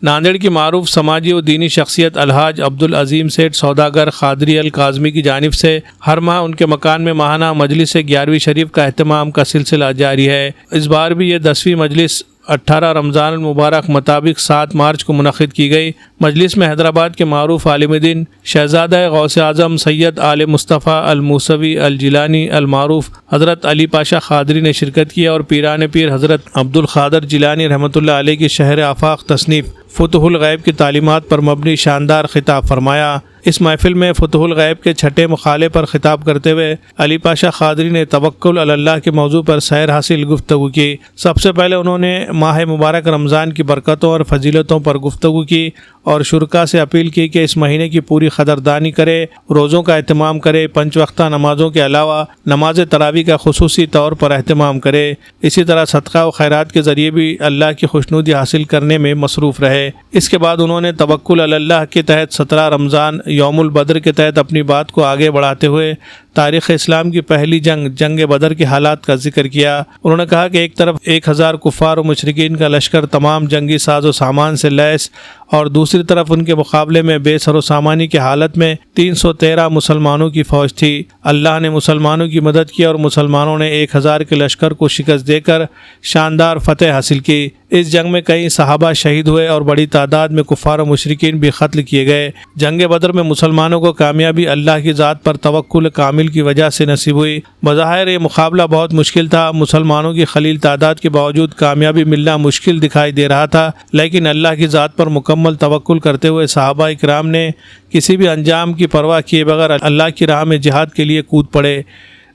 ناندیڑ کی معروف سماجی و دینی شخصیت الحاج عبدالعظیم سیٹھ سوداگر قادری الکاظمی کی جانب سے ہر ماہ ان کے مکان میں ماہانہ مجلس 11ویں شریف کا اہتمام کا سلسلہ جاری ہے۔ اس بار بھی یہ 10ویں مجلس 18 رمضان المبارک مطابق 7 مارچ کو منعقد کی گئی۔ مجلس میں حیدرآباد کے معروف عالم دین شہزادہ غوث اعظم سید آل مصطفیٰ الموسوی الجیلانی المعروف حضرت علی پاشا قادری نے شرکت کی اور پیران پیر حضرت عبدالقادر جیلانی رحمۃ اللہ علیہ کی شہر آفاق تصنیف فتح الغیب کی تعلیمات پر مبنی شاندار خطاب فرمایا۔ اس محفل میں فتح الغیب کے چھٹے مقالے پر خطاب کرتے ہوئے علی پاشا قادری نے توکل علی اللہ کے موضوع پر سیر حاصل گفتگو کی۔ سب سے پہلے انہوں نے ماہ مبارک رمضان کی برکتوں اور فضیلتوں پر گفتگو کی اور شرکاء سے اپیل کی کہ اس مہینے کی پوری قدردانی کرے، روزوں کا اہتمام کرے، 5 وقتہ نمازوں کے علاوہ نماز تراویح کا خصوصی طور پر اہتمام کرے، اسی طرح صدقہ و خیرات کے ذریعے بھی اللہ کی خوشنودی حاصل کرنے میں مصروف رہے۔ اس کے بعد انہوں نے توکل علی اللہ کے تحت 17 رمضان یوم البدر کے تحت اپنی بات کو آگے بڑھاتے ہوئے تاریخ اسلام کی پہلی جنگ بدر کے حالات کا ذکر کیا۔ انہوں نے کہا کہ ایک طرف 1000 کفار و مشرکین کا لشکر تمام جنگی ساز و سامان سے لیس اور دوسری طرف ان کے مقابلے میں بے سر و سامانی کی حالت میں 313 مسلمانوں کی فوج تھی۔ اللہ نے مسلمانوں کی مدد کی اور مسلمانوں نے 1000 کے لشکر کو شکست دے کر شاندار فتح حاصل کی۔ اس جنگ میں کئی صحابہ شہید ہوئے اور بڑی تعداد میں کفار و مشرکین بھی قتل کیے گئے۔ جنگ بدر میں مسلمانوں کو کامیابی اللہ کی ذات پر توکل کامل کی وجہ سے نصیب ہوئی۔ بظاہر یہ مقابلہ بہت مشکل تھا، مسلمانوں کی قلیل تعداد کے باوجود کامیابی ملنا مشکل دکھائی دے رہا تھا، لیکن اللہ کی ذات پر مکمل توکل کرتے ہوئے صحابہ کرام نے کسی بھی انجام کی پرواہ کیے بغیر اللہ کی راہ میں جہاد کے لیے کود پڑے۔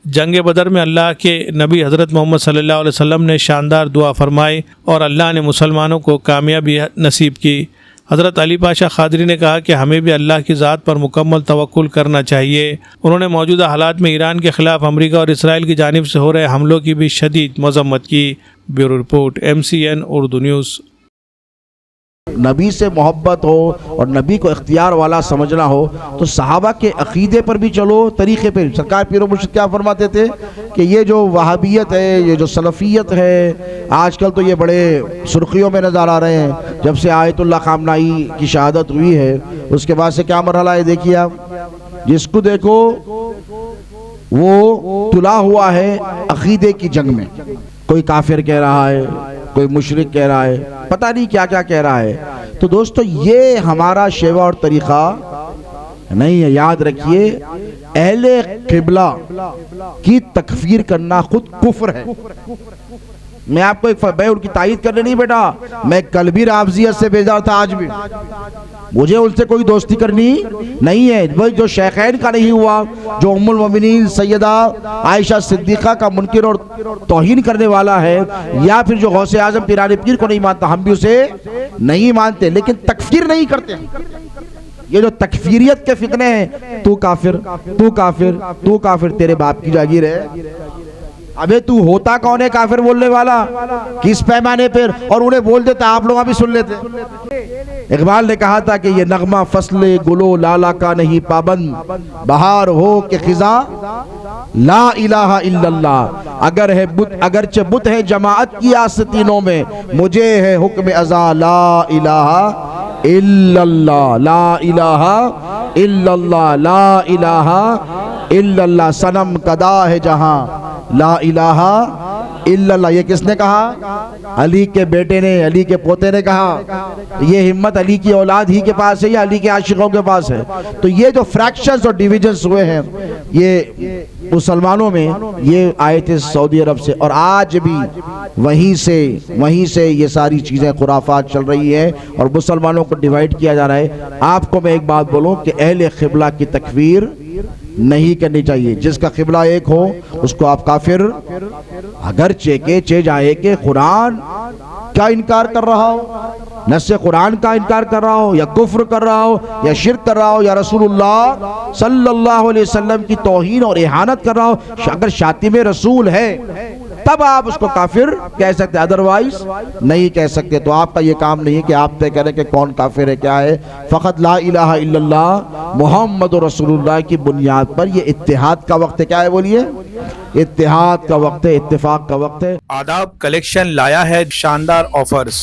جنگ بدر میں اللہ کے نبی حضرت محمد صلی اللہ علیہ وسلم نے شاندار دعا فرمائی اور اللہ نے مسلمانوں کو کامیابی نصیب کی۔ حضرت علی پاشا قادری نے کہا کہ ہمیں بھی اللہ کی ذات پر مکمل توکل کرنا چاہیے۔ انہوں نے موجودہ حالات میں ایران کے خلاف امریکہ اور اسرائیل کی جانب سے ہو رہے حملوں کی بھی شدید مذمت کی۔ Bureau report MCN Urdu news. نبی سے محبت ہو اور نبی کو اختیار والا سمجھنا ہو تو صحابہ کے عقیدے پر بھی چلو، طریقے پر۔ سرکار پیر و مرشد کیا فرماتے تھے کہ یہ جو وہابیت ہے، یہ جو سلفیت ہے، آج کل تو یہ بڑے سرخیوں میں نظر آ رہے ہیں۔ جب سے آیت اللہ خامنائی کی شہادت ہوئی ہے اس کے بعد سے کیا مرحلہ ہے دیکھیے آپ، جس کو دیکھو وہ تلا ہوا ہے عقیدے کی جنگ میں۔ کوئی کافر کہہ رہا ہے، کوئی مشرک کہہ رہا ہے، پتہ نہیں کیا کیا کہہ رہا ہے۔ تو دوستو یہ ہمارا شیوہ اور طریقہ نہیں ہے۔ یاد رکھیے اہل قبلہ کی تکفیر کرنا خود کفر ہے۔ میں آپ کو میں ان کی تائید کرنے نہیں بیٹا، میں کل بھی رافضیت سے بیزار تھا، آج بھی مجھے ان سے کوئی دوستی کرنی نہیں ہے۔ جو شیخین کا نہیں ہوا، جو ام المومنین سیدہ عائشہ صدیقہ کا منکر اور توہین کرنے والا ہے، یا پھر جو غوث اعظم پیران پیر کو نہیں مانتا، ہم بھی اسے نہیں مانتے، لیکن تکفیر نہیں کرتے۔ یہ جو تکفیریت کے فتنے ہیں، تو کافر، تو کافر، تو کافر، تیرے باپ کی جاگیر ہے۔ ابے تو ہوتا کون ہے کافر بولنے والا، کس پیمانے پر؟ اور انہیں بول دیتا، آپ لوگ بھی سن لیتے۔ اقبال نے کہا تھا کہ یہ نغمہ فصل گلو لالا کا نہیں پابند، بہار ہو کہ خزاں لا الہ الا اللہ۔ اگرچہ بت ہے جماعت کی آستینوں میں، مجھے ہے حکم ازاں لا الہ الا اللہ، لا الہ الا اللہ، لا الہ الا اللہ۔ صنم کدا ہے جہاں لا الہ الا اللہ۔ یہ کس نے کہا؟ علی کے بیٹے نے، علی کے پوتے نے کہا۔ یہ ہمت علی کی اولاد ہی کے پاس ہے یا علی کے عاشقوں کے پاس ہے؟ تو یہ جو فریکشنز اور ڈیویژنز ہوئے ہیں یہ مسلمانوں میں، یہ آئے تھے سعودی عرب سے، اور آج بھی وہیں سے یہ ساری چیزیں خرافات چل رہی ہیں اور مسلمانوں کو ڈیوائیڈ کیا جا رہا ہے۔ آپ کو میں ایک بات بولوں کہ اہل قبلہ کی تکفیر نہیں کرنی چاہیے۔ جس کا قبلہ ایک ہو اس کو آپ کافر، اگرچہ چہ جائے کہ قرآن کا انکار کر رہا ہو، نص قرآن کا انکار کر رہا ہو، یا کفر کر رہا ہو، یا شرک کر رہا ہو، یا رسول اللہ صلی اللہ علیہ وسلم کی توہین اور اہانت کر رہا ہو، اگر شاتم رسول ہے تب آپ اس کو کافر کہہ سکتے، ادروائز نہیں کہہ سکتے۔ تو آپ کا یہ کام نہیں ہے کہ آپ طے کریں کہ کون کافر ہے کیا ہے، فقط لا الہ الا اللہ محمد رسول اللہ کی بنیاد پر یہ اتحاد کا وقت ہے۔ کیا ہے بولیے؟ اتحاد کا وقت ہے، اتفاق کا وقت ہے۔ آداب کلیکشن لایا ہے شاندار آفرز۔